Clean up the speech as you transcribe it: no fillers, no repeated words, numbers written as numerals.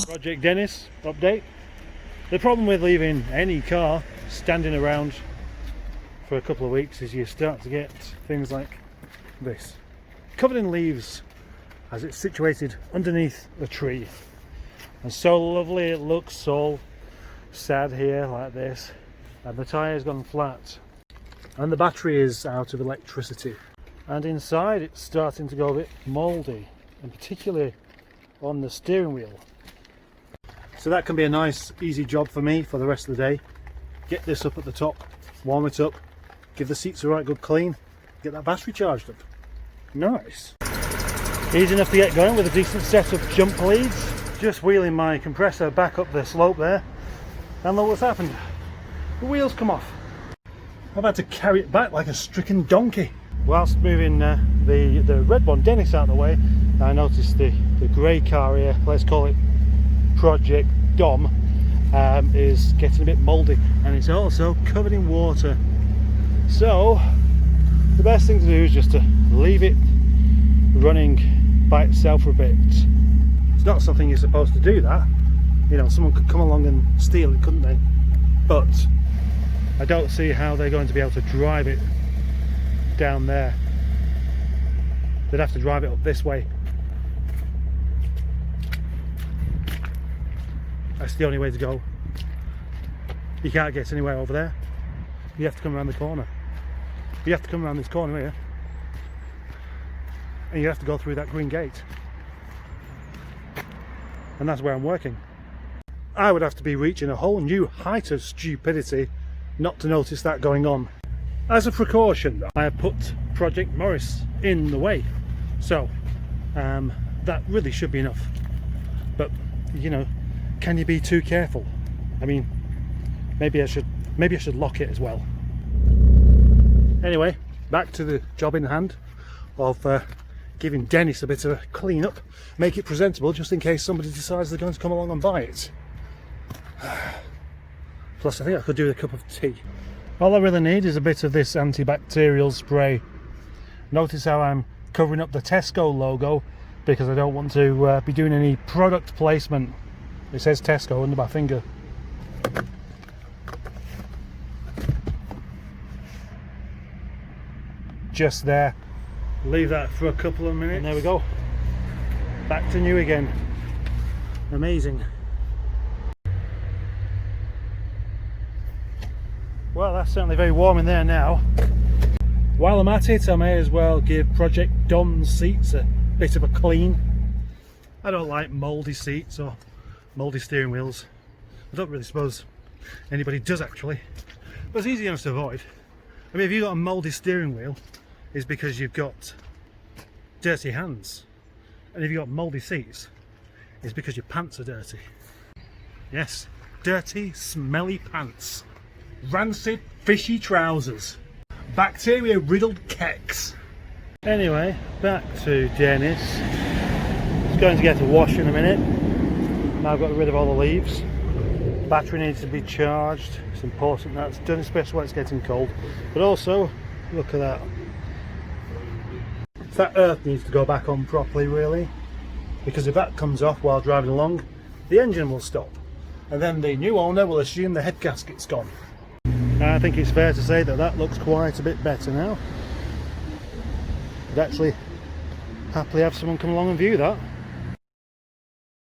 Project Dennis update. The problem with leaving any car standing around for a couple of weeks is you start to get things like this, covered in leaves, as it's situated underneath a tree. And so lovely, it looks so sad here like this, and the tyre's gone flat and the battery is out of electricity, and inside it's starting to go a bit mouldy, and particularly on the steering wheel. So that can be a nice easy job for me for the rest of the day. Get this up at the top, warm it up, give the seats a right good clean, get that battery charged up. Nice. Easy enough to get going with a decent set of jump leads. Just wheeling my compressor back up the slope there, and look what's happened. The wheels come off. I've had to carry it back like a stricken donkey. Whilst moving the red one, Dennis, out of the way, I noticed the grey car here, let's call it Project Dom, is getting a bit mouldy, and it's also covered in water. So the best thing to do is just to leave it running by itself for a bit. It's not something you're supposed to do that. You know, someone could come along and steal it, couldn't they? But I don't see how they're going to be able to drive it down there. They'd have to drive it up this way. That's the only way to go. You can't get anywhere over there. You have to come around the corner. You have to come around this corner here, and you have to go through that green gate. And that's where I'm working. I would have to be reaching a whole new height of stupidity not to notice that going on. As a precaution, I have put Project Morris in the way, so that really should be enough. But you know, can you be too careful? I mean, maybe I should lock it as well. Anyway, back to the job in hand of giving Dennis a bit of a clean up, make it presentable just in case somebody decides they're going to come along and buy it. Plus I think I could do with a cup of tea. All I really need is a bit of this antibacterial spray. Notice how I'm covering up the Tesco logo because I don't want to be doing any product placement. It says Tesco under my finger. Just there. Leave that for a couple of minutes and there we go, back to new again. Amazing. Well, that's certainly very warm in there now. While I'm at it, I may as well give Project Dom's seats a bit of a clean. I don't like mouldy seats or mouldy steering wheels. I don't really suppose anybody does actually, but it's easy enough to avoid. I mean, if you've got a mouldy steering wheel, it's because you've got dirty hands, and if you've got mouldy seats, it's because your pants are dirty. Yes, dirty, smelly pants, rancid, fishy trousers, bacteria riddled kecks. Anyway, back to Dennis. It's going to get a wash in a minute. Now I've got rid of all the leaves. Battery needs to be charged. It's important that's done, especially when it's getting cold. But also, look at that. That earth needs to go back on properly, really, because if that comes off while driving along, the engine will stop, and then the new owner will assume the head gasket's gone. I think it's fair to say that that looks quite a bit better now. I'd actually happily have someone come along and view that.